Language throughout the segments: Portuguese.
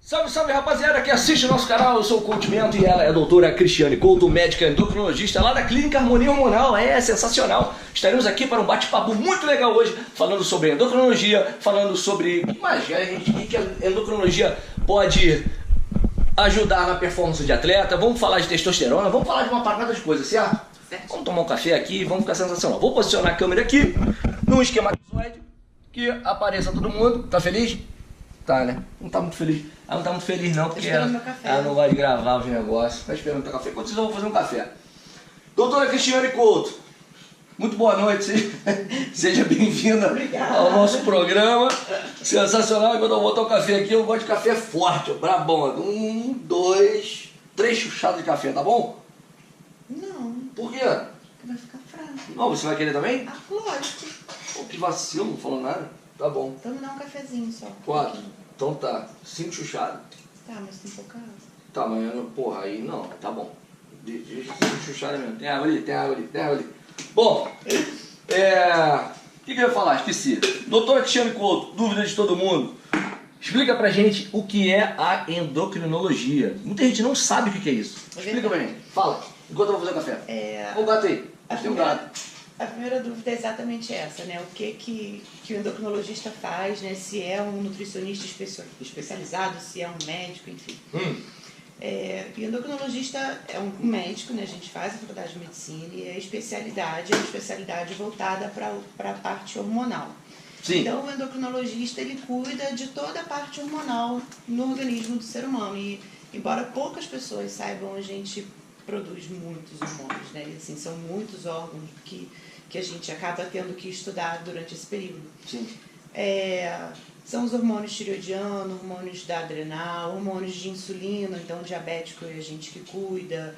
Salve, salve rapaziada que assiste o nosso canal, eu sou o Coach Mento e ela é a doutora Cristiane Couto, médica endocrinologista lá da Clínica Harmonia Hormonal, é sensacional. Estaremos aqui para um bate-papo muito legal hoje, falando sobre endocrinologia, falando sobre o que a endocrinologia pode ajudar na performance de atleta, vamos falar de testosterona, vamos falar de uma parada de coisas, certo? Vamos tomar um café aqui, vamos ficar sensacional. Vou posicionar a câmera aqui, num esquematizoide, que apareça todo mundo, tá feliz? Tá, né? Não tá muito feliz. Ela não tá muito feliz não, porque ela não vai gravar os negócios. Tá esperando o café. Enquanto isso eu vou fazer um café. Doutora Cristiane Couto, muito boa noite. Seja bem-vinda ao nosso programa. Sensacional. Quando eu botar o café aqui, eu gosto de café forte, brabão. 1, 2, 3 chuchadas de café, tá bom? Não. Por quê? Porque vai ficar fraco. Não, você vai querer também? Ah, lógico. Pô, que vacilo, não falou nada. Tá bom. Então me dá um cafezinho só. 4. Então tá. 5 chuchadas. Tá, mas tem pouca água. Tá, mas porra, aí não, tá bom. Deixa eu chuchar mesmo. Tem água ali, tem água ali, tem água ali. Bom, o que eu ia falar? Esqueci. Doutora Cristiane Couto, dúvida de todo mundo. Explica pra gente o que é a endocrinologia. Muita gente não sabe o que é isso. Explica pra gente. Fala, enquanto eu vou fazer o café. Olha o gato aí. Tem um gato. A primeira dúvida é exatamente essa, né? O que o endocrinologista faz, né? Se é um nutricionista especializado, se é um médico, enfim. E o endocrinologista é um médico, né? A gente faz a faculdade de medicina e a especialidade voltada para a parte hormonal. Sim. Então, o endocrinologista, ele cuida de toda a parte hormonal no organismo do ser humano. E, embora poucas pessoas saibam, a gente produz muitos hormônios, né? E, assim, são muitos órgãos que a gente acaba tendo que estudar durante esse período. Sim. São os hormônios tireoidiano, hormônios da adrenal, hormônios de insulina, então diabético é a gente que cuida,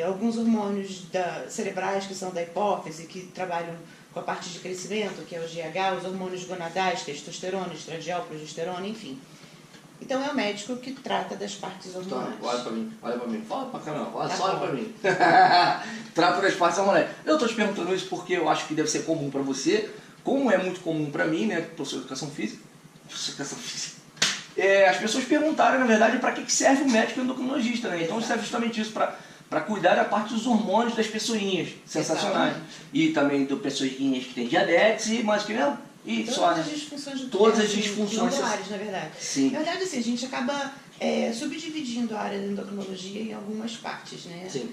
alguns hormônios cerebrais que são da hipófise, que trabalham com a parte de crescimento, que é o GH, os hormônios gonadais, testosterona, estradiol, progesterona, enfim. Então é o médico que trata das partes hormonais. Então, olha pra mim. Fala pra câmera, só olha pra mim. Trata das partes hormonais. Eu tô te perguntando isso porque eu acho que deve ser comum pra você, como é muito comum pra mim, né, professor de educação física. As pessoas perguntaram, na verdade, pra que serve o médico endocrinologista, né? Então serve justamente isso, pra cuidar da parte dos hormônios das pessoinhas. Sensacionais. E também de pessoinhas que têm diabetes e mais que mesmo. E todas as disfunções do todas as disfunções glandulares, na verdade. Sim. Na verdade, assim, a gente acaba subdividindo a área da endocrinologia em algumas partes, né? Sim.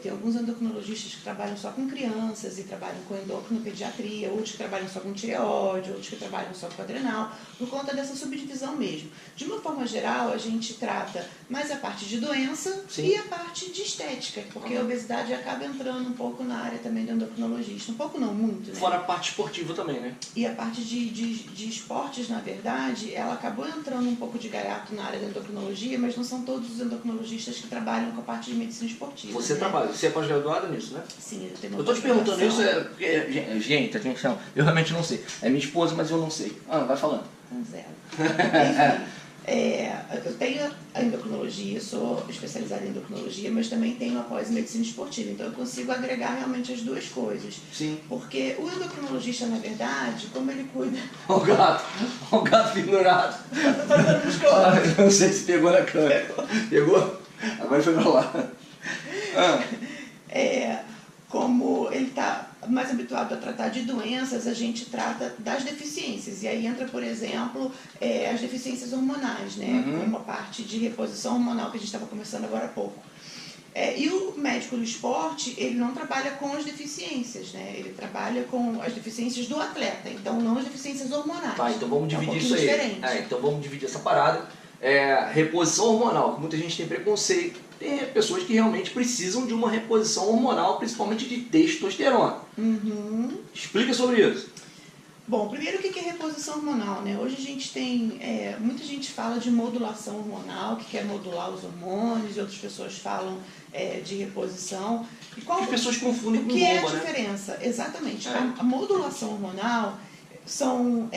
Tem alguns endocrinologistas que trabalham só com crianças e trabalham com endocrinopediatria, outros que trabalham só com tireoide, outros que trabalham só com adrenal, por conta dessa subdivisão mesmo. De uma forma geral, a gente trata mais a parte de doença. Sim. E a parte de estética, porque a obesidade acaba entrando um pouco na área também do endocrinologista. Um pouco não, muito, né? Fora a parte esportiva também, né? E a parte de esportes, na verdade, ela acabou entrando um pouco de gaiato na área da endocrinologia, mas não são todos os endocrinologistas que trabalham com a parte de medicina esportiva. Você né? trabalha, você é pós-graduada nisso, né? Sim, eu tenho uma Eu tô te perguntando isso, porque, gente, atenção, eu realmente não sei. É minha esposa, mas eu não sei. Vai falando. Zero. Enfim, eu tenho a endocrinologia, sou especializada em endocrinologia, mas também tenho a pós-medicina esportiva, então eu consigo agregar realmente as duas coisas. Sim. Porque o endocrinologista, na verdade, como ele cuida... O gato pendurado. Não sei se pegou na câmera. Pegou? Agora foi pra lá. Como ele está mais habituado a tratar de doenças, a gente trata das deficiências. E aí entra, por exemplo, as deficiências hormonais, né? Como a parte de reposição hormonal que a gente estava conversando agora há pouco. E o médico do esporte, ele não trabalha com as deficiências, né? Ele trabalha com as deficiências do atleta, então não as deficiências hormonais. Tá, então vamos dividir isso aí. Diferente. Então vamos dividir essa parada. Reposição hormonal, que muita gente tem preconceito. Tem pessoas que realmente precisam de uma reposição hormonal, principalmente de testosterona. Explica sobre isso. Bom, primeiro o que é reposição hormonal, né? Hoje a gente tem, muita gente fala de modulação hormonal, que quer modular os hormônios, e outras pessoas falam de reposição. E as pessoas confundem com bomba, né? O que é a diferença? Exatamente. A modulação hormonal são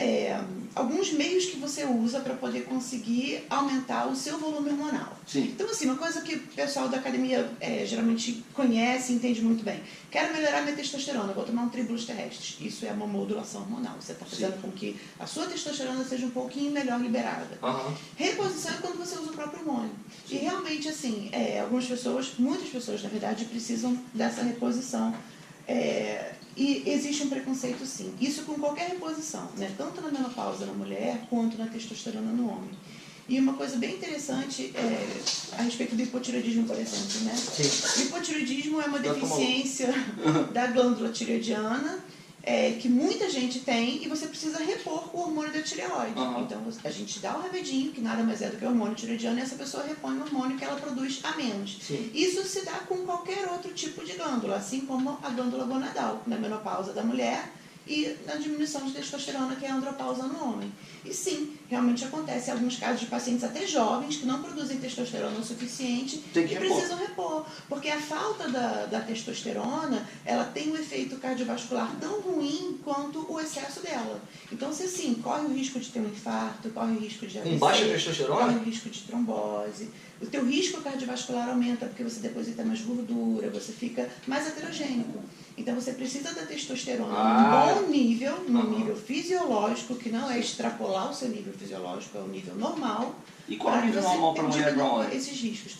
alguns meios que você usa para poder conseguir aumentar o seu volume hormonal. Sim. Então, assim, uma coisa que o pessoal da academia geralmente conhece e entende muito bem. Quero melhorar minha testosterona, vou tomar um tribulus terrestres. Isso é uma modulação hormonal. Você está fazendo com que a sua testosterona seja um pouquinho melhor liberada. Reposição é quando você usa o próprio hormônio. Sim. E realmente, assim, algumas pessoas, muitas pessoas, na verdade, precisam dessa reposição. E existe um preconceito, sim. Isso com qualquer reposição, né? Tanto na menopausa na mulher, quanto na testosterona no homem. E uma coisa bem interessante a respeito do hipotireoidismo, por exemplo, né? Sim. O hipotireoidismo é uma deficiência da glândula tireoidiana, que muita gente tem, e você precisa repor o hormônio da tireoide. Então, a gente dá o remedinho, que nada mais é do que o hormônio tireoidiano, e essa pessoa repõe o hormônio que ela produz a menos. Sim. Isso se dá com qualquer outro tipo de glândula, assim como a glândula gonadal, na menopausa da mulher, e na diminuição de testosterona, que é a andropausa no homem. E sim, realmente acontece em alguns casos de pacientes até jovens que não produzem testosterona o suficiente e precisam repor. Porque a falta da testosterona, ela tem um efeito cardiovascular tão ruim quanto o excesso dela. Então, você sim, corre o risco de ter um infarto, corre o risco de AVC, com baixa testosterona? Corre o risco de trombose. O teu risco cardiovascular aumenta porque você deposita mais gordura, você fica mais heterogênico. Então, você precisa da testosterona num bom nível, num nível fisiológico, que não é extrapolar o seu nível fisiológico, é o nível normal. E qual é o nível normal para mulher e homem? Esses riscos.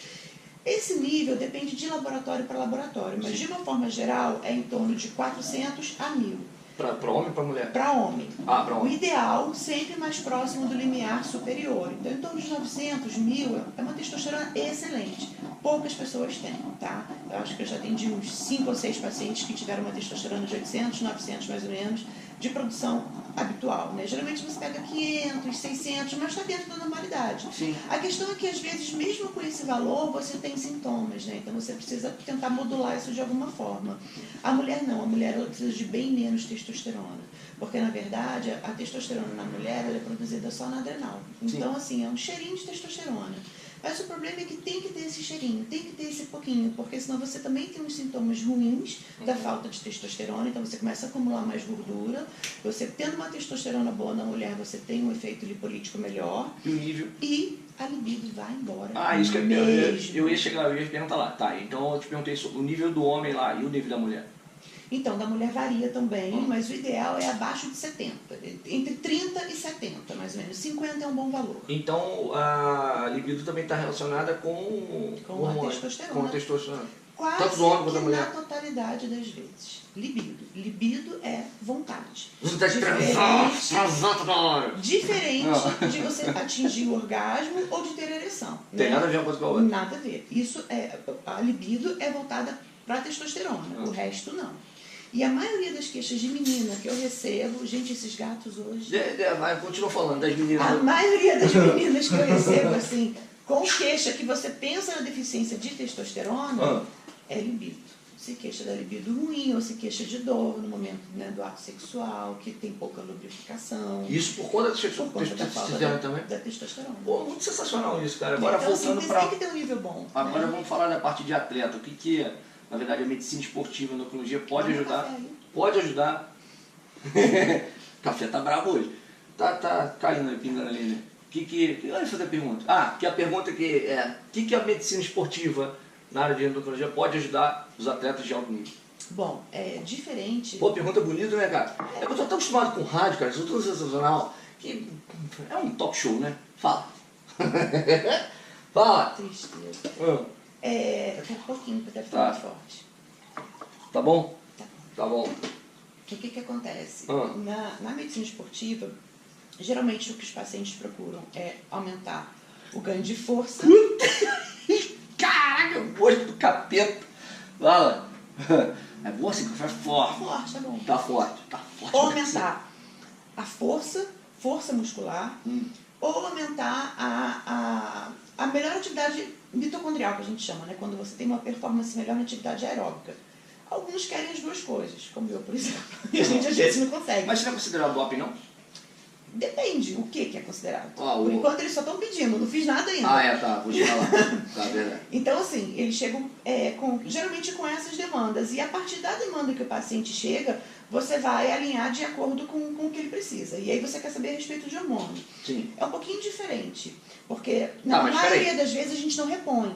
Esse nível depende de laboratório para laboratório, mas de uma forma geral é em torno de 400 a 1000. Para homem ou para mulher? Para homem. Para homem. O ideal, sempre mais próximo do limiar superior. Então, em torno de 900, 1000, é uma testosterona excelente. Poucas pessoas têm, tá? Eu acho que eu já atendi uns 5 ou 6 pacientes que tiveram uma testosterona de 800, 900 mais ou menos, de produção habitual, né? Geralmente você pega 500, 600, mas está dentro da normalidade. Sim. A questão é que, às vezes, mesmo com esse valor, você tem sintomas, né? Então, você precisa tentar modular isso de alguma forma. A mulher não. A mulher ela precisa de bem menos testosterona. Porque, na verdade, a testosterona na mulher ela é produzida só na adrenal. Então, assim, é um cheirinho de testosterona. Mas o problema é que tem que ter esse cheirinho, tem que ter esse pouquinho, porque senão você também tem uns sintomas ruins da falta de testosterona, então você começa a acumular mais gordura. Você tendo uma testosterona boa na mulher, você tem um efeito lipolítico melhor. E o nível? E a libido vai embora. Isso que eu ia perguntar lá. Tá, então eu te perguntei sobre o nível do homem lá e o nível da mulher. Então, da mulher varia também, mas o ideal é abaixo de 70, entre 30 e 70, mais ou menos. 50 é um bom valor. Então, a libido também está relacionada com a testosterona. Com a testosterona. Quase tanto do homem quanto da mulher. Na totalidade das vezes. Libido. Libido é vontade. Vontade de transar toda hora. Diferente de você atingir o orgasmo ou de ter ereção. Tem nada a ver uma coisa com a outra. Nada a ver. A libido é voltada para a testosterona, o resto não. E a maioria das queixas de menina que eu recebo, gente, esses gatos hoje... Vai, continua falando das meninas. A maioria das meninas que eu recebo, assim, com queixa que você pensa na deficiência de testosterona, é libido. Se queixa da libido ruim, ou se queixa de dor no momento, né, do ato sexual, que tem pouca lubrificação. Isso por conta da testosterona também? Da testosterona. Pô, muito sensacional isso, cara. Agora então, voltando assim, para... tem que ter um nível bom. Agora né? vamos falar da parte de atleta. O que é, na verdade, a medicina esportiva, a endocrinologia pode ajudar? Café, pode ajudar. Café tá bravo hoje. Tá caindo, pingando ali, né? Olha fazer a pergunta. Que a pergunta que é: o que a medicina esportiva na área de endocrinologia pode ajudar os atletas de alto nível? Bom, é diferente. Pô, pergunta bonita, né, cara? É que eu tô tão acostumado com rádio, cara, isso é tudo sensacional, que é um talk show, né? Fala. Fala. Tristeza. Daqui a pouquinho, porque deve ficar muito forte. Tá bom? Tá bom. O que acontece? Na medicina esportiva, geralmente o que os pacientes procuram é aumentar o ganho de força. Caraca, o gosto do capeta. Fala. É bom assim, café forte. Forte, tá bom. Tá forte. Ou aumentar a força muscular, ou aumentar a melhor atividade mitocondrial, que a gente chama, né? Quando você tem uma performance melhor na atividade aeróbica. Alguns querem as duas coisas, como eu, por exemplo. E a gente às vezes não consegue. Mas você não é considerado doping, não? Depende o que é considerado. Ó, Por enquanto eles só estão pedindo, não fiz nada ainda. Ah, tá, vou chegar lá. Tá, verdade. Então, assim, eles chegam geralmente com essas demandas. E a partir da demanda que o paciente chega, você vai alinhar de acordo com o que ele precisa. E aí você quer saber a respeito de hormônio. Sim. É um pouquinho diferente, porque na maioria das vezes a gente não repõe.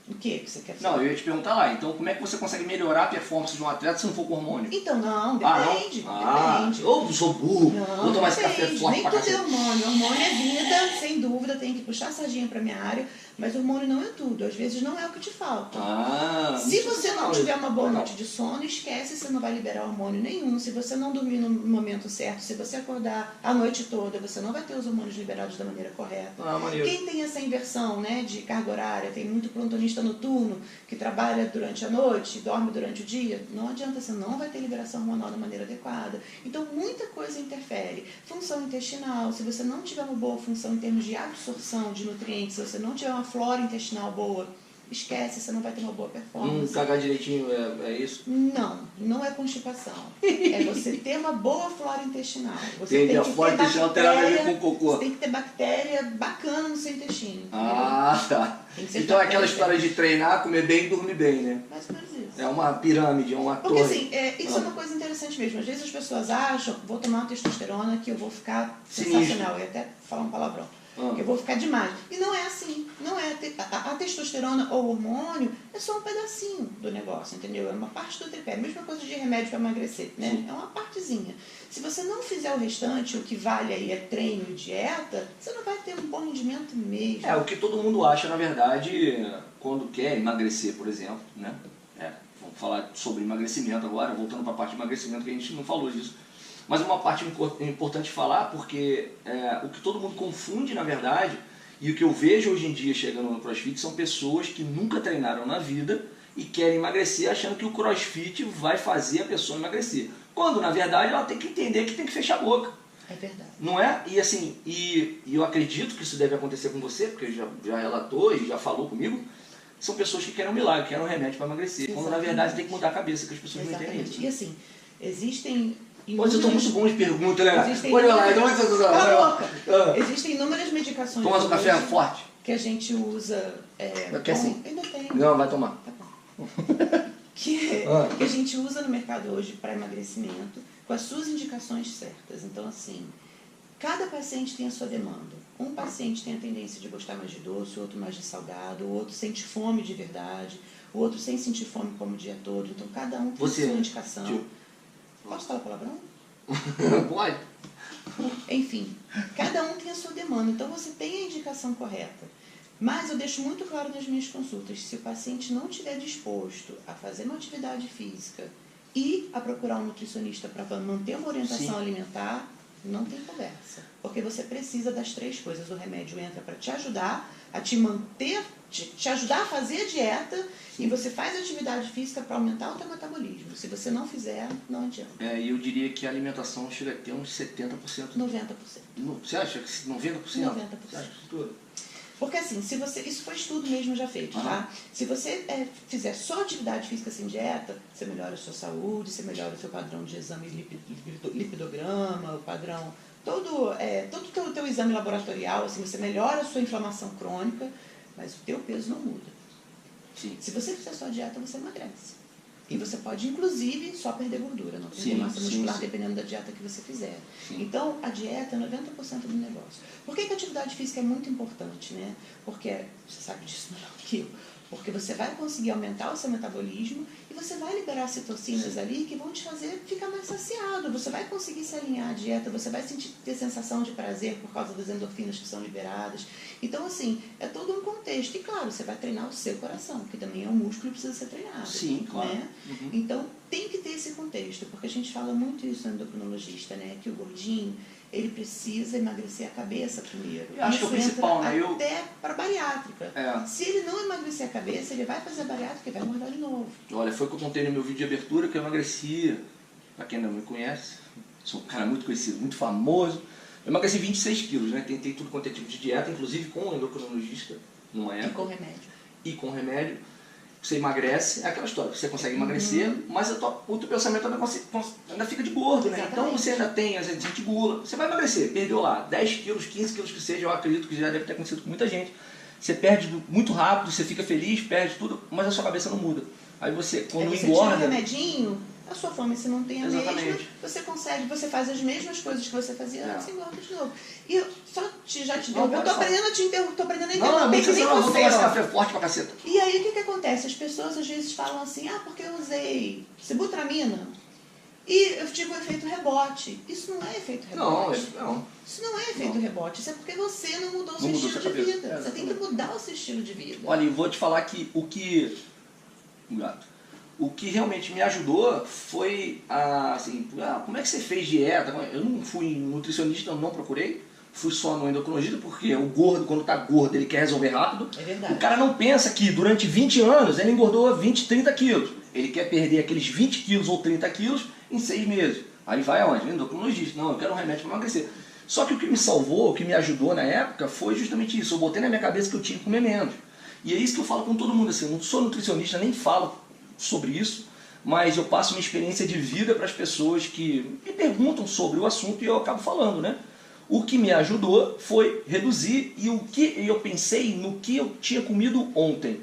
O que você quer fazer? Não, eu ia te perguntar lá, então como é que você consegue melhorar a performance de um atleta se não for com hormônio? Então, não, depende. Depende. Ou sou burro, Não, vou tomar esse café depende. forte Nem pra tudo é cacete. hormônio. Hormônio é vida, sem dúvida, tem que puxar a sardinha pra minha área, mas hormônio não é tudo. Às vezes não é o que te falta. Se você não tiver uma boa noite de sono, esquece, você não vai liberar hormônio nenhum. Se você não dormir no momento certo, se você acordar a noite toda, você não vai ter os hormônios liberados da maneira correta. Maneiro. Quem tem essa inversão, né, de carga horária, tem muito plantonista noturno que trabalha durante a noite, dorme durante o dia, não adianta, você não vai ter liberação hormonal da maneira adequada. Então, muita coisa interfere. Função intestinal, se você não tiver uma boa função em termos de absorção de nutrientes, se você não tiver uma flora intestinal boa, esquece, você não vai ter uma boa performance. Cagar direitinho é isso? Não é constipação. É você ter uma boa flora intestinal. Você Entendi, tem a que flora ter intestinal tem nada a ver bactéria, com cocô. você tem que ter bactéria bacana no seu intestino. Ah, tá. Tem que ser Então é aquela bactéria. história de treinar, comer bem e dormir bem, né? Mais ou menos isso. É uma pirâmide, é uma Porque torre. assim, isso é uma coisa interessante mesmo. Às vezes as pessoas acham, vou tomar uma testosterona que eu vou ficar Sinistro. sensacional. Eu ia até falar um palavrão. Que eu vou ficar demais. E não é assim. Não é. A testosterona ou hormônio é só um pedacinho do negócio, entendeu? É uma parte do tripé. Mesma coisa de remédio para emagrecer, né? Sim. É uma partezinha. Se você não fizer o restante, o que vale aí é treino e dieta, você não vai ter um bom rendimento mesmo. É, o que todo mundo acha, na verdade, quando quer emagrecer, por exemplo, né? Vamos falar sobre emagrecimento agora, voltando para a parte de emagrecimento, que a gente não falou disso. Mas uma parte importante falar, porque o que todo mundo confunde, na verdade, e o que eu vejo hoje em dia chegando no CrossFit são pessoas que nunca treinaram na vida e querem emagrecer achando que o CrossFit vai fazer a pessoa emagrecer. Quando, na verdade, ela tem que entender que tem que fechar a boca. É verdade. Não é? E assim, e eu acredito que isso deve acontecer com você, porque já relatou e já falou comigo, são pessoas que querem um milagre, querem um remédio para emagrecer. Quando, na verdade, tem que mudar a cabeça, que as pessoas não entendem isso. E assim, existem... Mas eu estou muito bom de pergunta, né? Existem Olha lá, inúmeras- então Cala a boca. Existem inúmeras medicações Toma um café hoje forte. que a gente usa. Quer sim? Ainda tem. Não, vai tomar. Tá bom. Que a gente usa no mercado hoje para emagrecimento com as suas indicações certas. Então, assim, cada paciente tem a sua demanda. Um paciente tem a tendência de gostar mais de doce, o outro mais de salgado, o outro sente fome de verdade, o outro sem sentir fome como o dia todo. Então, cada um tem a sua indicação. Tio. Posso falar palavrão? Pode. Enfim, cada um tem a sua demanda, então você tem a indicação correta. Mas eu deixo muito claro nas minhas consultas, se o paciente não estiver disposto a fazer uma atividade física e a procurar um nutricionista para manter uma orientação alimentar, não tem conversa. Porque você precisa das três coisas. O remédio entra para te ajudar a te manter, te ajudar a fazer a dieta, e você faz atividade física para aumentar o teu metabolismo. Se você não fizer, não adianta. E eu diria que a alimentação chega a ter uns 70%. 90%. Você acha que 90%? 90%. Você acha isso tudo? Porque assim, se você, isso foi estudo mesmo já feito, tá? Se você fizer só atividade física sem dieta, você melhora a sua saúde, você melhora o seu padrão de exame lipidograma, o padrão, todo o teu exame laboratorial, assim, você melhora a sua inflamação crônica, mas o teu peso não muda. Sim. Se você fizer só dieta, você emagrece. E você pode, inclusive, só perder gordura, não perder Sim, massa muscular, sim. dependendo da dieta que você fizer. Sim. Então, a dieta é 90% do negócio. Por que a atividade física é muito importante, né? Porque, você sabe disso melhor que eu, porque você vai conseguir aumentar o seu metabolismo e você vai liberar citocinas ali que vão te fazer ficar mais saciado. Você vai conseguir se alinhar à dieta, você vai ter sensação de prazer por causa das endorfinas que são liberadas. Então, assim, é todo um contexto. E, claro, você vai treinar o seu coração, que também é um músculo e precisa ser treinado. Sim, claro. Né? Uhum. Então, tem que ter esse contexto, porque a gente fala muito isso no endocrinologista, né? Que o gordinho, ele precisa emagrecer a cabeça primeiro. Eu acho que é o Isso principal, entra né? até para bariátrica. É. Se ele não emagrecer a cabeça, ele vai fazer a bariátrica e vai engordar de novo. Olha, foi o que eu contei no meu vídeo de abertura, que eu emagreci, pra quem não me conhece, sou um cara muito conhecido, muito famoso. Eu emagreci 26 quilos, né? Tentei tudo quanto é tipo de dieta, inclusive com um endocrinologista, numa E época. com remédio. E com remédio. você emagrece, é aquela história, você consegue emagrecer, mas o teu pensamento ainda fica de gordo, né? Exatamente. Então você ainda tem, às vezes, gente gula, você vai emagrecer, perdeu lá 10 quilos, 15 quilos que seja, eu acredito que já deve ter acontecido com muita gente. Você perde muito rápido, você fica feliz, perde tudo, mas a sua cabeça não muda. Aí você, quando Aí você engorda... tira o remedinho, a sua fome se mantém a Exatamente. mesma, você consegue, você faz as mesmas coisas que você fazia antes e engorda de novo. E eu já te Não, interrompo, eu tô aprendendo a te interromper, tô aprendendo a Não, interromper, muito que nem senão eu vou você, tomar esse ó. café forte pra caceta. E aí o que acontece? As pessoas às vezes falam assim, porque eu usei sibutramina e eu tive um efeito rebote. Isso não é efeito rebote. Não. Isso não é efeito rebote, isso é porque você não mudou o seu Não mudou estilo sua de cabeça. vida. Você tem que mudar o seu estilo de vida. Olha, eu vou te falar que o que realmente me ajudou foi assim, como é que você fez dieta? Eu não fui nutricionista, eu não procurei. Fui só no endocrinologista, porque o gordo, quando tá gordo, ele quer resolver rápido. É verdade. O cara não pensa que durante 20 anos ele engordou 20, 30 quilos. Ele quer perder aqueles 20 quilos ou 30 quilos em 6 meses. Aí vai aonde? Endocrinologista. Não, eu quero um remédio para emagrecer. Só que o que me salvou, o que me ajudou na época foi justamente isso. Eu botei na minha cabeça que eu tinha que comer menos. E é isso que eu falo com todo mundo. Assim, eu não sou nutricionista, nem falo sobre isso, mas eu passo minha experiência de vida para as pessoas que me perguntam sobre o assunto e eu acabo falando, né? O que me ajudou foi reduzir e o que eu pensei no que eu tinha comido ontem.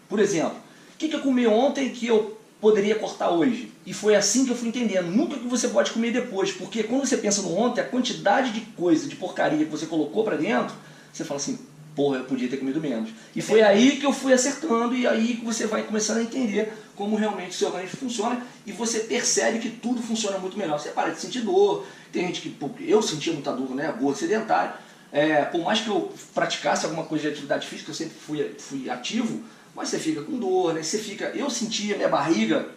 Por exemplo, o que eu comi ontem que eu poderia cortar hoje? E foi assim que eu fui entendendo. Nunca que você pode comer depois, porque quando você pensa no ontem, a quantidade de coisa, de porcaria que você colocou para dentro, você fala assim, porra, eu podia ter comido menos. E foi aí que eu fui acertando e aí que você vai começando a entender como realmente o seu organismo funciona e você percebe que tudo funciona muito melhor. Você para de sentir dor. Tem gente que, eu sentia muita dor, né? Gordo sedentário. Por mais que eu praticasse alguma coisa de atividade física, eu sempre fui ativo, mas você fica com dor, né? Eu sentia minha barriga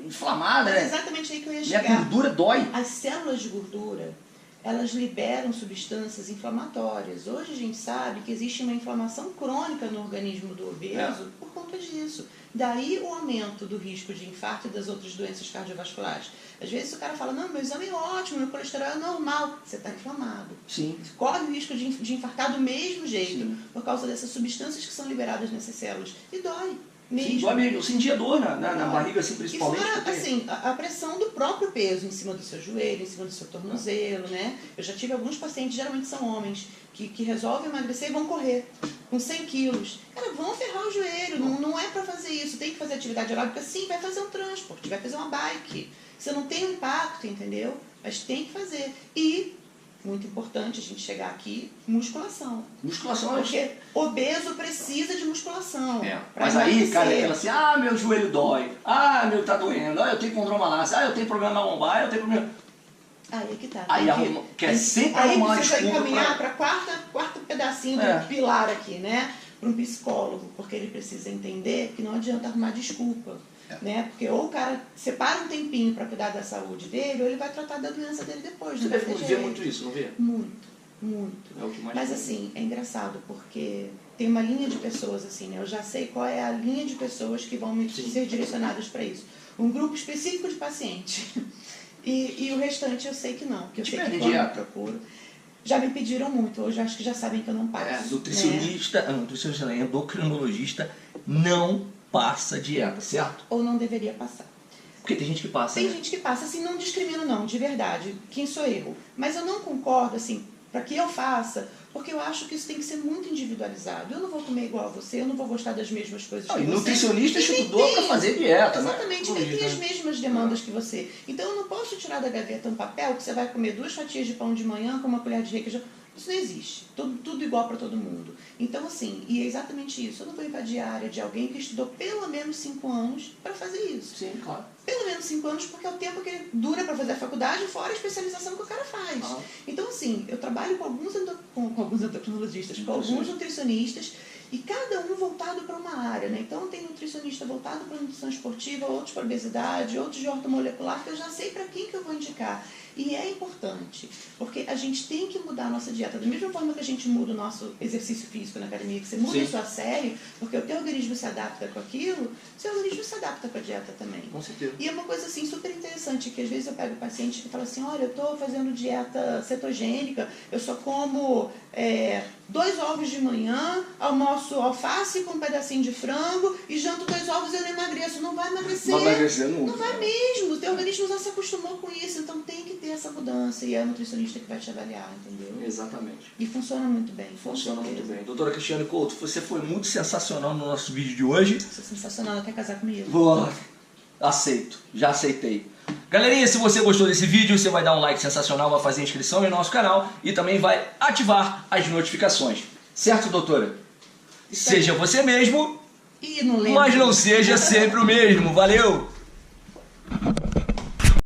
inflamada, Mas né? exatamente aí que eu ia Minha chegar. gordura dói. As células de gordura, elas liberam substâncias inflamatórias. Hoje a gente sabe que existe uma inflamação crônica no organismo do obeso por conta disso. Daí o aumento do risco de infarto e das outras doenças cardiovasculares. Às vezes o cara fala, não, meu exame é ótimo, meu colesterol é normal. Você está inflamado. Sim. Corre o risco de infartar do mesmo jeito, Sim. por causa dessas substâncias que são liberadas nessas células. E dói. Mesmo. Sim, dói mesmo. Eu sentia dor na barriga, assim, E principalmente. fora, assim, a pressão do próprio peso em cima do seu joelho, em cima do seu tornozelo, né? Eu já tive alguns pacientes, geralmente são homens, que resolvem emagrecer e vão correr com 100 quilos. Cara, vão ferrar o joelho, não é pra fazer isso. Tem que fazer atividade aeróbica, sim, vai fazer um transporte, vai fazer uma bike. Você não tem um impacto, entendeu? Mas tem que fazer. E, muito importante a gente chegar aqui, musculação. Musculação é... Porque obeso precisa de musculação. pra Mas aí, emagrecer. cara, aquela assim, meu joelho dói, meu tá doendo, eu tenho condromalácia, eu tenho problema na lombar, eu tenho problema... Aí é que tá. Aí quer sempre aí arrumar uma precisa desculpa encaminhar para quarto pedacinho do pilar aqui, né? Para um psicólogo, porque ele precisa entender que não adianta arrumar desculpa. Né? Porque ou o cara separa um tempinho para cuidar da saúde dele, ou ele vai tratar da doença dele depois. Você não vai deve ter ver jeito. muito isso, não vê? Muito. É o que mais Mas tem. assim, é engraçado, porque tem uma linha de pessoas assim, né? Eu já sei qual é a linha de pessoas que vão ser direcionadas para isso. Um grupo específico de pacientes. E o restante eu sei que não. Que eu sei que quando eu procuro. Já me pediram muito, hoje eu acho que já sabem que eu não passo. Nutricionista, não, endocrinologista não passa dieta, certo? Ou não deveria passar. Porque tem gente que passa, Tem né? gente que passa, assim, não discrimino não, de verdade. Quem sou eu? Mas eu não concordo, assim, para que eu faça, porque eu acho que isso tem que ser muito individualizado. Eu não vou comer igual a você, eu não vou gostar das mesmas coisas que você. E nutricionista estudou para fazer dieta, né? Exatamente, nem tem as mesmas demandas que você. Então eu não posso tirar da gaveta um papel que você vai comer 2 fatias de pão de manhã com uma colher de requeijão. Isso não existe. Tudo igual para todo mundo. Então, assim, e é exatamente isso. Eu não vou invadir a área de alguém que estudou pelo menos 5 anos para fazer isso. Sim, claro. Pelo menos 5 anos, porque é o tempo que ele dura para fazer a faculdade, fora a especialização que o cara faz. Então, assim, eu trabalho com alguns endocrinologistas, com alguns nutricionistas, e cada um voltado para uma área, né? Então, tem nutricionista voltado para nutrição esportiva, outros para obesidade, outros de ortomolecular, que eu já sei para quem que eu vou indicar. E é importante, porque a gente tem que mudar a nossa dieta. Da mesma forma que a gente muda o nosso exercício físico na academia, que você muda a sua série, porque o teu organismo se adapta com aquilo, o seu organismo se adapta com a dieta também. Com certeza. E é uma coisa assim super interessante, que às vezes eu pego paciente que fala assim, olha, eu estou fazendo dieta cetogênica, eu só como 2 ovos de manhã, almoço alface com um pedacinho de frango e janto 2 ovos e eu não emagreço. Não vai emagrecer. Não vai emagrecer nunca. Não vai mesmo. O teu organismo já se acostumou com isso, então tem que ter essa mudança e é a nutricionista que vai te avaliar, entendeu? Exatamente. E funciona muito bem. Funciona muito bem. Doutora Cristiane Couto, você foi muito sensacional no nosso vídeo de hoje. Você é sensacional, ela quer casar comigo. Boa. Aceito, já aceitei. Galerinha, se você gostou desse vídeo, você vai dar um like sensacional, vai fazer inscrição no nosso canal e também vai ativar as notificações. Certo, doutora? Seja você mesmo, E não lembro. mas não seja sempre o mesmo. Valeu!